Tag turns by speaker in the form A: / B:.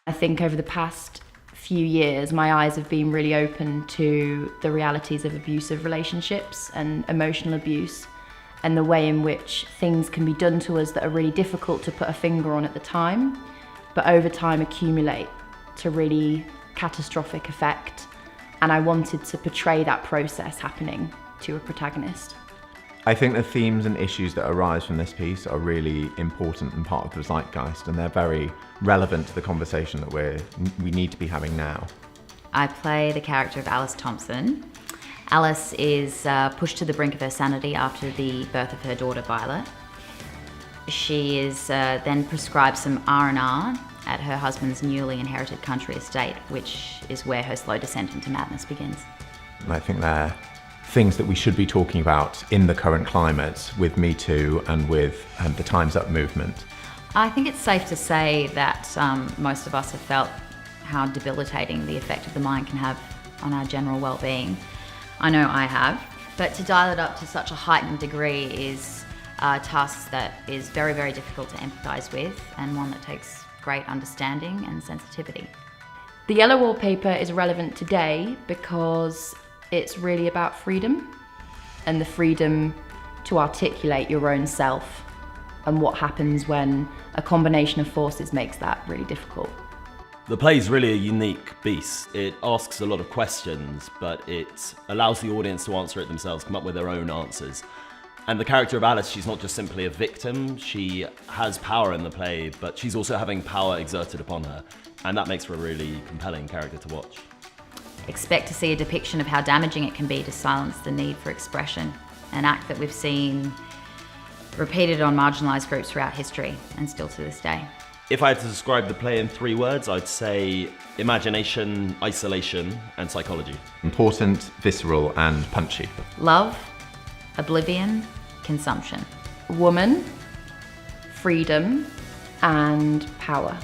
A: I think over the past few years, my eyes have been really open to the realities of abusive relationships and emotional abuse, and the way in which things can be done to us that are really difficult to put a finger on at the time, but over time accumulate to really catastrophic effect. And I wanted to portray that process happening to a protagonist.
B: I think the themes and issues that arise from this piece are really important and part of the zeitgeist, and they're very relevant to the conversation that we need to be having now.
C: I play the character of Alice Thompson. Alice is pushed to the brink of her sanity after the birth of her daughter Violet. She is then prescribed some R&R at her husband's newly inherited country estate, which is where her slow descent into madness begins.
B: And I think they're things that we should be talking about in the current climate with Me Too and with the Time's Up movement.
C: I think it's safe to say that most of us have felt how debilitating the effect of the mind can have on our general well-being. I know I have, but to dial it up to such a heightened degree is a task that is very, very difficult to empathise with, and one that takes great understanding and sensitivity.
A: The yellow wallpaper is relevant today because it's really about freedom, and the freedom to articulate your own self, and what happens when a combination of forces makes that really difficult.
D: The play is really a unique beast. It asks a lot of questions, but it allows the audience to answer it themselves, come up with their own answers. And the character of Alice, she's not just simply a victim, she has power in the play, but she's also having power exerted upon her. And that makes for a really compelling character to watch.
C: Expect to see a depiction of how damaging it can be to silence the need for expression, an act that we've seen repeated on marginalised groups throughout history, and still to this day.
D: If I had to describe the play in 3 words, I'd say imagination, isolation, and psychology.
B: Important, visceral, and punchy.
C: Love, oblivion, consumption.
A: Woman, freedom, and power.